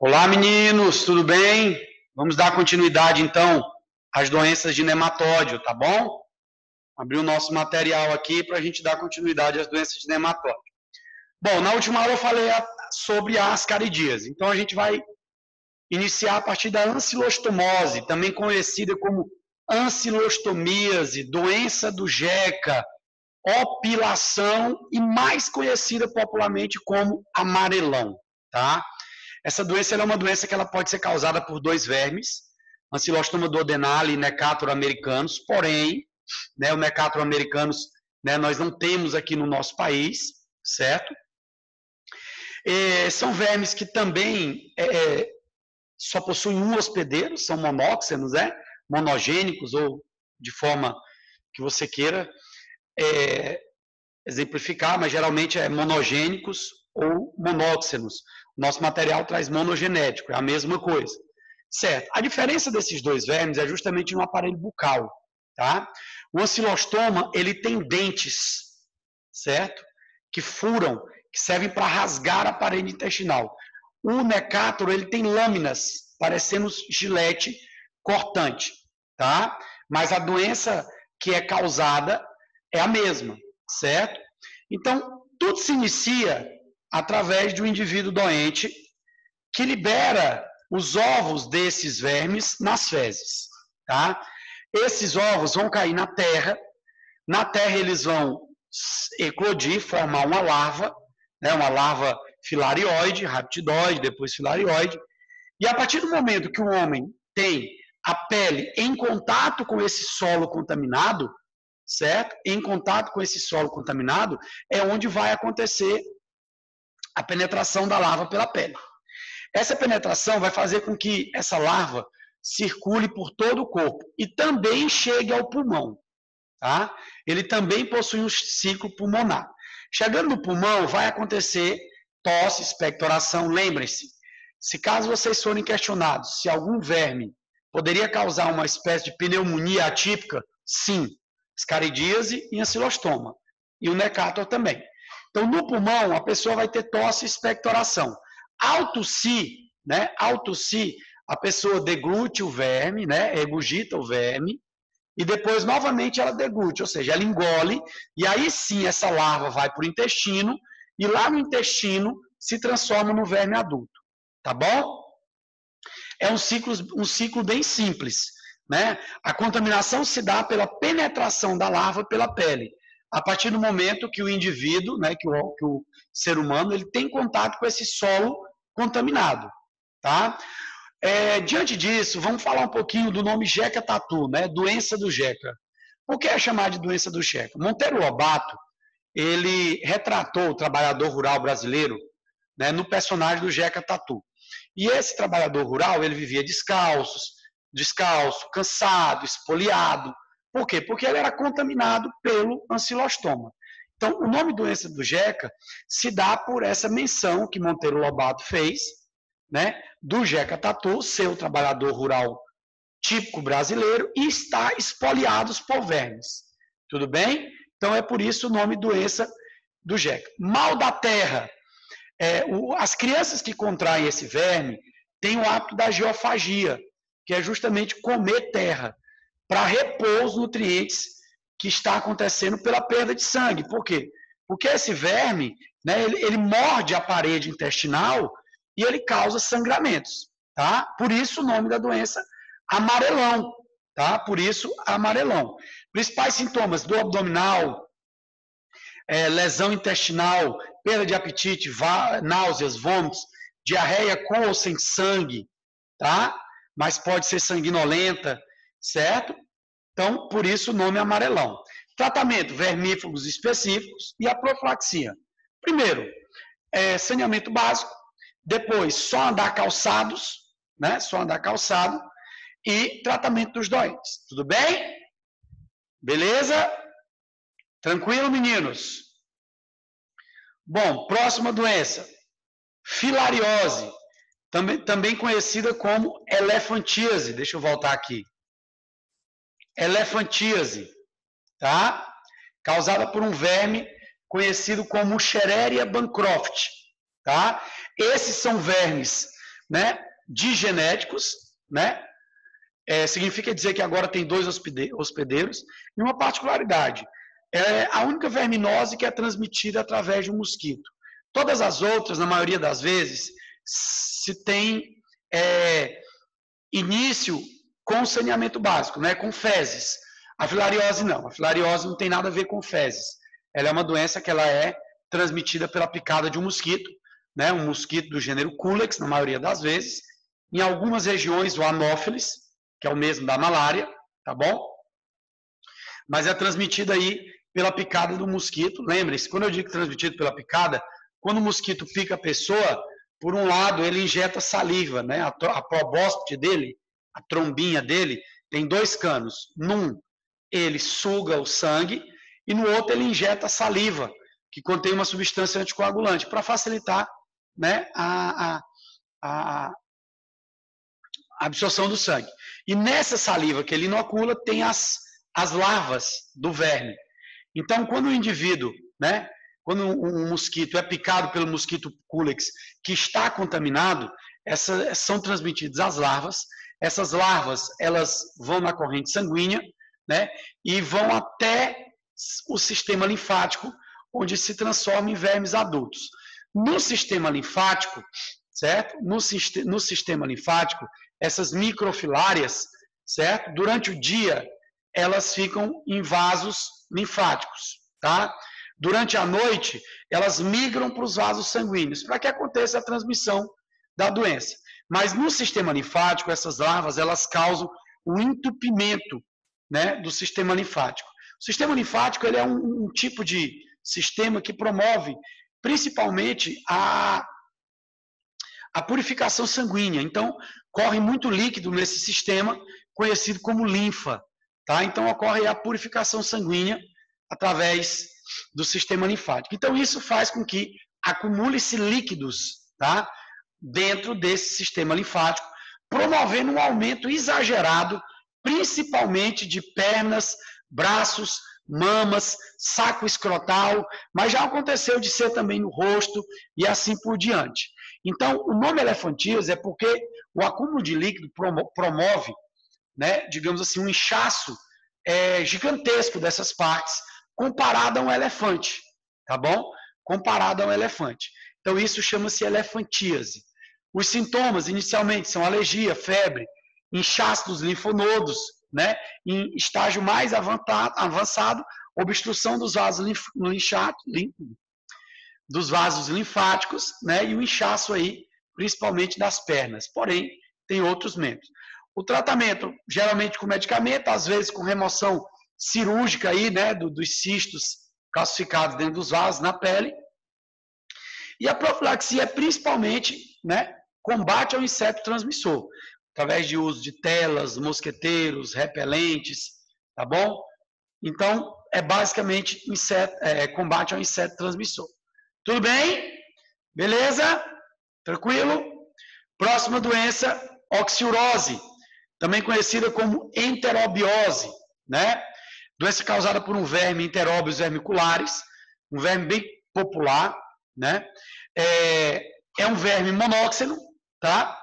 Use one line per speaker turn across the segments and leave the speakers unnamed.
Olá, meninos, tudo bem? Vamos dar continuidade, então, às doenças de nematóide, tá bom? Abrir o nosso material aqui para a gente dar continuidade às doenças de nematóide. Bom, na última aula eu falei sobre a ascaridíase, então a gente vai iniciar a partir da ancilostomose, também conhecida como ancilostomíase, doença do Jeca, opilação e mais conhecida popularmente como amarelão, tá? Essa doença é uma doença que ela pode ser causada por dois vermes, Ancylostoma duodenale e Necator americanus, porém, o Necator americanus nós não temos aqui no nosso país, certo? São vermes que também só possuem um hospedeiro, são monóxenos, monogênicos, ou de forma que você queira exemplificar, mas geralmente é monogênicos ou monóxenos. Nosso material traz monogenético, é a mesma coisa. Certo. A diferença desses dois vermes é justamente no aparelho bucal, tá? O ancilostoma, ele tem dentes, certo? Que furam, que servem para rasgar a parede intestinal. O Necator, ele tem lâminas, parecendo gilete cortante, tá? Mas a doença que é causada é a mesma, certo? Então, tudo se inicia através de um indivíduo doente que libera os ovos desses vermes nas fezes, tá? Esses ovos vão cair na terra eles vão eclodir, formar uma larva filarioide, raptidoide, depois filarioide, e a partir do momento que o homem tem a pele em contato com esse solo contaminado, certo? Em contato com esse solo contaminado é onde vai acontecer a penetração da larva pela pele. Essa penetração vai fazer com que essa larva circule por todo o corpo e também chegue ao pulmão, tá? Ele também possui um ciclo pulmonar. Chegando no pulmão, vai acontecer tosse, expectoração. Lembrem-se, se caso vocês forem questionados se algum verme poderia causar uma espécie de pneumonia atípica, sim, ascaridíase e ancilostoma, e o Necator também. Então, no pulmão, a pessoa vai ter tosse e expectoração. Ao tossir, a pessoa deglute o verme, regurgita o verme, e depois, novamente, ela deglute, ou seja, ela engole, e aí sim essa larva vai para o intestino, e lá no intestino se transforma no verme adulto, tá bom? É um ciclo bem simples, né? A contaminação se dá pela penetração da larva pela pele, a partir do momento que o indivíduo, que o ser humano, ele tem contato com esse solo contaminado, tá? Diante disso, vamos falar um pouquinho do nome Jeca Tatu, doença do Jeca. Por que é chamada de doença do Jeca? Monteiro Lobato, ele retratou o trabalhador rural brasileiro no personagem do Jeca Tatu. E esse trabalhador rural, ele vivia descalço, cansado, espoliado. Por quê? Porque ele era contaminado pelo ancilostoma. Então, o nome doença do Jeca se dá por essa menção que Monteiro Lobato fez, do Jeca Tatu, ser o trabalhador rural típico brasileiro e está espoliados por vermes. Tudo bem? Então, é por isso o nome doença do Jeca. Mal da terra. As crianças que contraem esse verme têm o hábito da geofagia, que é justamente comer terra, para repor os nutrientes que está acontecendo pela perda de sangue. Por quê? Porque esse verme, ele morde a parede intestinal e ele causa sangramentos, tá? Por isso o nome da doença, amarelão, tá? Por isso, amarelão. Principais sintomas: dor abdominal, lesão intestinal, perda de apetite, náuseas, vômitos, diarreia com ou sem sangue, tá? Mas pode ser sanguinolenta, certo? Então, por isso o nome amarelão. Tratamento: vermífugos específicos e a profilaxia. Primeiro, saneamento básico. Depois, só andar calçados, só andar calçado, e tratamento dos doentes. Tudo bem? Beleza? Tranquilo, meninos? Bom, próxima doença. Filariose, também conhecida como elefantíase. Deixa eu voltar aqui. Elefantíase, tá? Causada por um verme conhecido como Schereria bancroft, tá? Esses são vermes né, digenéticos, né? Significa dizer que agora tem 2 hospedeiros, e uma particularidade, é a única verminose que é transmitida através de um mosquito. Todas as outras, na maioria das vezes, se tem início com saneamento básico, né, com fezes. A filariose não. A filariose não tem nada a ver com fezes. Ela é uma doença que ela é transmitida pela picada de um mosquito, né, um mosquito do gênero Culex, na maioria das vezes. Em algumas regiões, o Anopheles, que é o mesmo da malária, tá bom? Mas é transmitida aí pela picada do mosquito. Lembre-se, quando eu digo transmitido pela picada, quando o mosquito pica a pessoa, por um lado ele injeta saliva, né? A probóscide dele, a trombinha dele, tem 2 canos. Num, ele suga o sangue, e no outro ele injeta saliva, que contém uma substância anticoagulante, para facilitar, né, a absorção do sangue. E nessa saliva que ele inocula, tem as larvas do verme. Então, quando o indivíduo, né, quando um mosquito é picado pelo mosquito Culex que está contaminado, são transmitidas as larvas. Essas larvas, elas vão na corrente sanguínea, né, e vão até o sistema linfático, onde se transforma em vermes adultos. No sistema linfático, certo? No sistema linfático, essas microfilárias, certo? Durante o dia, elas ficam em vasos linfáticos, tá? Durante a noite, elas migram para os vasos sanguíneos, para que aconteça a transmissão da doença. Mas no sistema linfático, essas larvas, elas causam um entupimento, né, do sistema linfático. O sistema linfático, ele é um tipo de sistema que promove, principalmente, a purificação sanguínea. Então, corre muito líquido nesse sistema, conhecido como linfa, tá? Então, ocorre a purificação sanguínea através do sistema linfático. Então, isso faz com que acumule-se líquidos, tá, dentro desse sistema linfático, promovendo um aumento exagerado, principalmente de pernas, braços, mamas, saco escrotal, mas já aconteceu de ser também no rosto e assim por diante. Então, o nome elefantíase é porque o acúmulo de líquido promove, né, digamos assim, um inchaço gigantesco dessas partes, comparado a um elefante, tá bom? Comparado a um elefante. Então, isso chama-se elefantíase. Os sintomas, inicialmente, são alergia, febre, inchaço dos linfonodos, né? Em estágio mais avançado, obstrução dos vasos linfáticos, né? E o inchaço aí, principalmente das pernas. Porém, tem outros membros. O tratamento, geralmente com medicamento, às vezes com remoção cirúrgica aí, né, dos cistos calcificados dentro dos vasos na pele. E a profilaxia é principalmente, né, combate ao inseto transmissor, através de uso de telas, mosqueteiros, repelentes, tá bom? Então, é basicamente combate ao inseto transmissor. Tudo bem? Beleza? Tranquilo? Próxima doença, oxiurose, também conhecida como enterobiose, né? Doença causada por um verme, enteróbios vermiculares, um verme bem popular, né? É um verme monóxido, tá?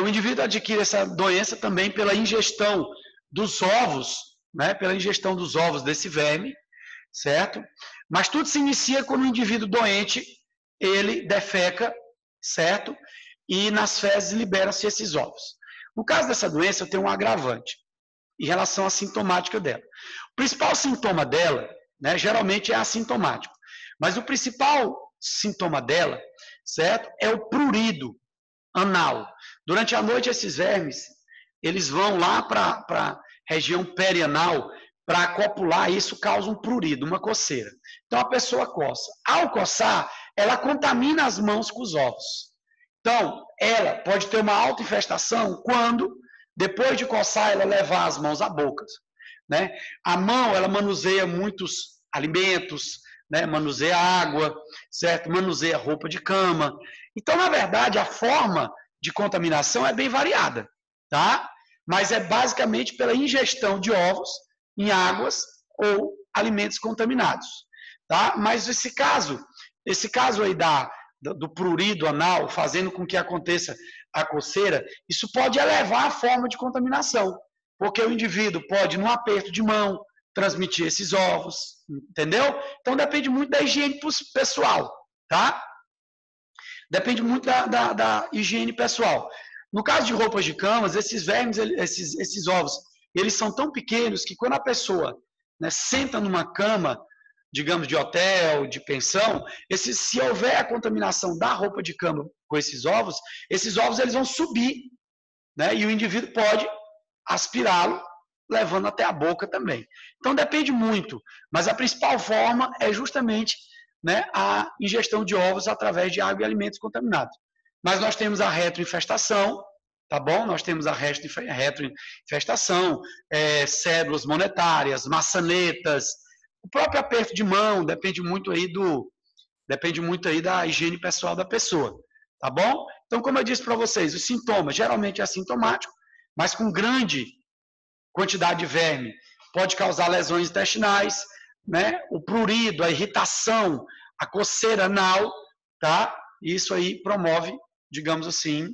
O indivíduo adquire essa doença também pela ingestão dos ovos, né? Pela ingestão dos ovos desse verme, certo? Mas tudo se inicia quando o indivíduo doente, ele defeca, certo? E nas fezes liberam-se esses ovos. No caso dessa doença, eu tenho um agravante em relação à sintomática dela. O principal sintoma dela, né, geralmente é assintomático, mas o principal sintoma dela, certo, é o prurido anal. Durante a noite, esses vermes, eles vão lá para a região perianal para copular, e isso causa um prurido, uma coceira. Então, a pessoa coça. Ao coçar, ela contamina as mãos com os ovos. Então, ela pode ter uma autoinfestação quando, depois de coçar, ela levar as mãos à boca, né? A mão, ela manuseia muitos alimentos, né? Manuseia água, certo? Manuseia roupa de cama. Então, na verdade, a forma de contaminação é bem variada, tá? Mas é basicamente pela ingestão de ovos em águas ou alimentos contaminados, tá? Mas esse caso aí do prurido anal, fazendo com que aconteça a coceira, isso pode elevar a forma de contaminação, porque o indivíduo pode, num aperto de mão, transmitir esses ovos, entendeu? Então depende muito da higiene pessoal, tá? Depende muito da higiene pessoal. No caso de roupas de camas, esses vermes, esses ovos, eles são tão pequenos que quando a pessoa, né, senta numa cama, digamos, de hotel, de pensão, se houver a contaminação da roupa de cama com esses ovos eles vão subir, né, e o indivíduo pode aspirá-lo, levando até a boca também. Então depende muito, mas a principal forma é justamente, né, a ingestão de ovos através de água e alimentos contaminados. Mas nós temos a retroinfestação, tá bom? Nós temos a retroinfestação, cédulas monetárias, maçanetas, o próprio aperto de mão, depende muito aí da higiene pessoal da pessoa, tá bom? Então, como eu disse para vocês, os sintomas geralmente é assintomático, mas com grande quantidade de verme pode causar lesões intestinais, né? O prurido, a irritação, a coceira anal, tá? Isso aí promove, digamos assim,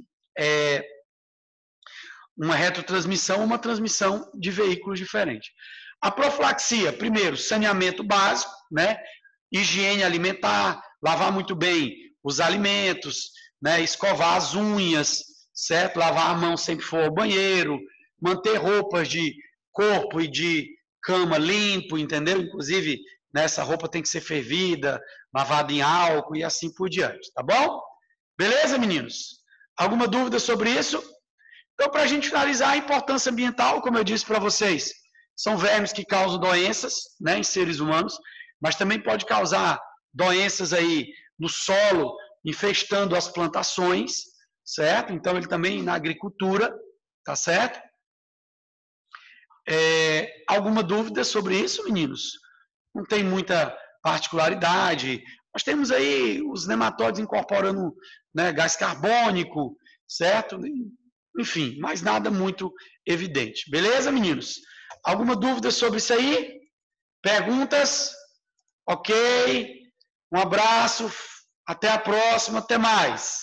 uma retrotransmissão, uma transmissão de veículos diferentes. A profilaxia, primeiro, saneamento básico, né? Higiene alimentar, lavar muito bem os alimentos, né? Escovar as unhas, certo? Lavar a mão sempre que for ao banheiro, manter roupas de corpo e de cama limpo, entendeu? Inclusive, né, essa roupa tem que ser fervida, lavada em álcool e assim por diante, tá bom? Beleza, meninos? Alguma dúvida sobre isso? Então, para a gente finalizar, a importância ambiental, como eu disse para vocês, são vermes que causam doenças, né, em seres humanos, mas também pode causar doenças aí no solo, infestando as plantações, certo? Então, ele também na agricultura, tá certo? Alguma dúvida sobre isso, meninos? Não tem muita particularidade. Nós temos aí os nematóides incorporando, né, gás carbônico, certo? Enfim, mas nada muito evidente. Beleza, meninos? Alguma dúvida sobre isso aí? Perguntas? Ok. Um abraço. Até a próxima. Até mais.